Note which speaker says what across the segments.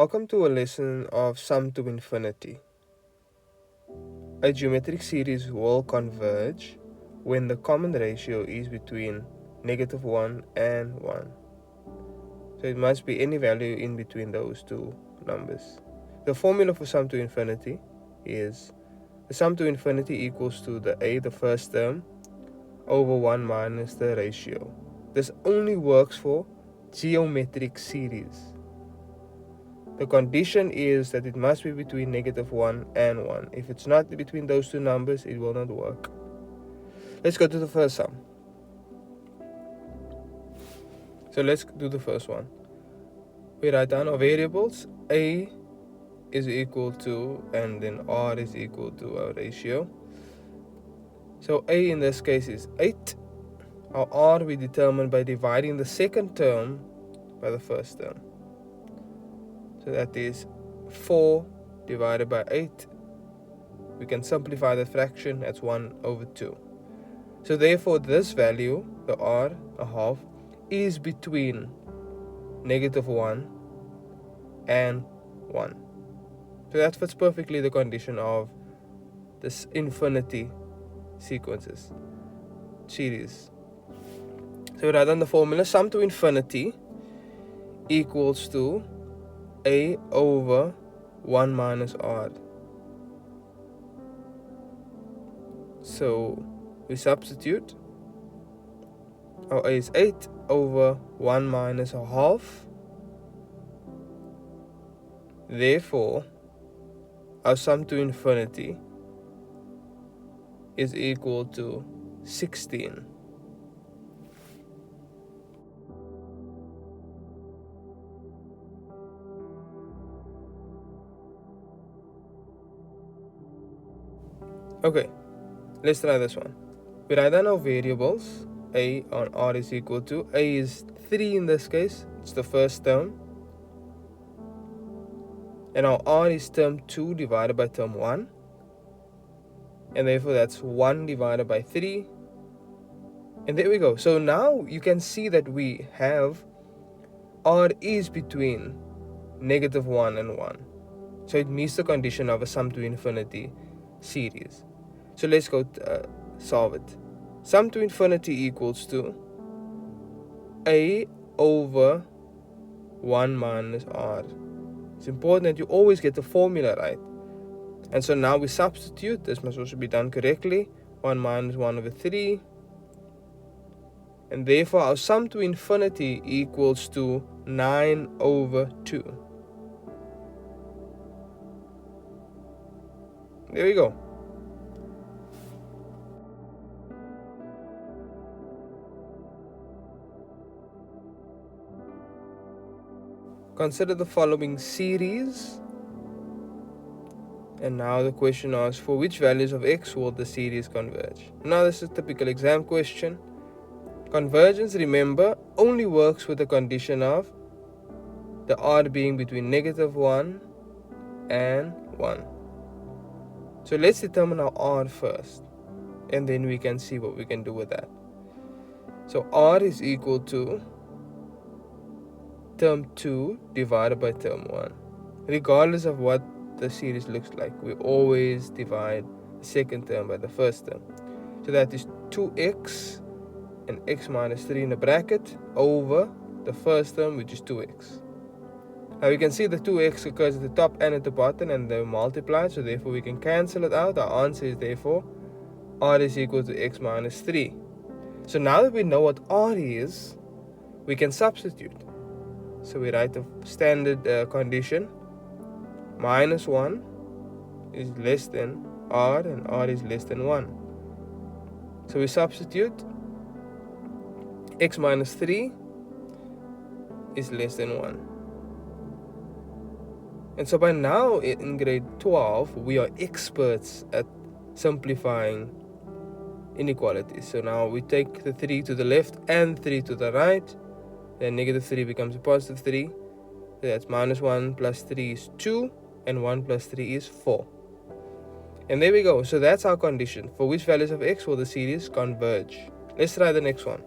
Speaker 1: Welcome to a lesson of sum to infinity. A geometric series will converge when the common ratio is between -1 and 1. So it must be any value in between those two numbers. The formula for sum to infinity is the sum to infinity equals to the first term, over 1 minus the ratio. This only works for geometric series. The condition is that it must be between -1 and 1. If it's not between those two numbers, it will not work. Let's go to the first sum. So let's do the first one. We write down our variables. A is equal to, and then R is equal to our ratio. So A in this case is 8. Our R we determine by dividing the second term by the first term. So that is 4 divided by 8. We can simplify that fraction, that's 1/2. So therefore this value, the R, a half, is between -1 and 1. So that fits perfectly the condition of this infinity series. So we write down the formula. Sum to infinity equals to A over 1 minus R. So we substitute. Our A is 8 over 1 minus a half. Therefore, our sum to infinity is equal to 16. Okay, let's try this one. We write down our variables. A on R is equal to, A is 3 in this case, it's the first term. And our R is term 2 divided by term 1. And therefore that's 1 divided by 3. And there we go. So now you can see that we have R is between -1 and 1. So it meets the condition of a sum to infinity series. So let's go solve it. Sum to infinity equals to A over 1 minus R. It's important that you always get the formula right. And so now we substitute. This must also be done correctly. 1 minus 1/3. And therefore our sum to infinity equals to 9/2. There we go. Consider the following series. And now the question asks, for which values of x will the series converge? Now this is a typical exam question. Convergence, remember, only works with the condition of the R being between -1 and 1. So let's determine our R first, and then we can see what we can do with that. So R is equal to term 2 divided by term 1. Regardless of what the series looks like, we always divide the second term by the first term. So that is 2x and x minus 3 in a bracket over the first term, which is 2x. Now we can see the 2x occurs at the top and at the bottom, and they're multiplied, so therefore we can cancel it out. Our answer is therefore R is equal to x minus 3. So now that we know what R is, we can substitute. So we write the standard condition. -1 is less than R, and R is less than 1. So we substitute. X minus 3 is less than 1. And so by now in grade 12, we are experts at simplifying inequalities. So now we take the 3 to the left and 3 to the right. Then -3 becomes a +3. So that's -1 plus 3 is 2. And 1 plus 3 is 4. And there we go. So that's our condition. For which values of x will the series converge? Let's try the next one.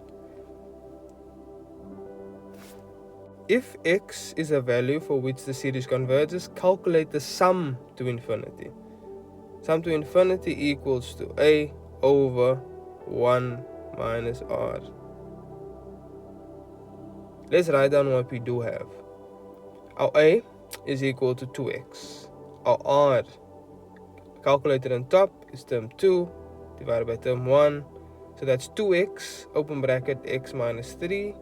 Speaker 1: If x is a value for which the series converges, calculate the sum to infinity. Sum to infinity equals to a over 1 minus r. Let's write down what we do have. Our a is equal to 2x. Our r, calculated on top, is term 2 divided by term 1. So that's 2x, open bracket, x minus 3,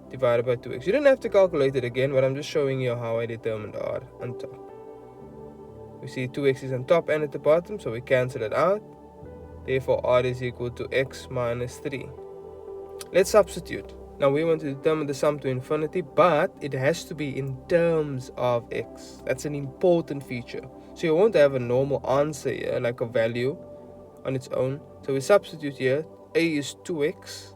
Speaker 1: divided by 2x. You don't have to calculate it again, but I'm just showing you how I determined r on top. We see 2x is on top and at the bottom, so we cancel it out. Therefore, r is equal to x minus 3. Let's substitute. Now we want to determine the sum to infinity, but it has to be in terms of x. That's an important feature. So you won't have a normal answer here, like a value on its own. So we substitute here. A is 2x,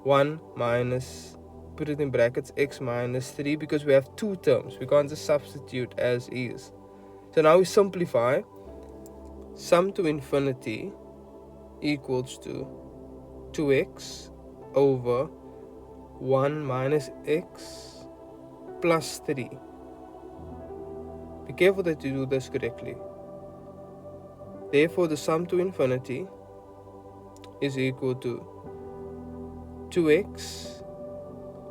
Speaker 1: 1 minus, put it in brackets, x minus 3, because we have two terms. We can't just substitute as is. So now we simplify. Sum to infinity equals to 2x over 1 minus x plus 3. Be careful that you do this correctly. Therefore, the sum to infinity is equal to 2x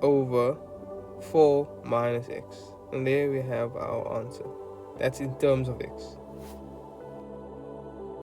Speaker 1: over 4 minus x. And there we have our answer. That's in terms of x.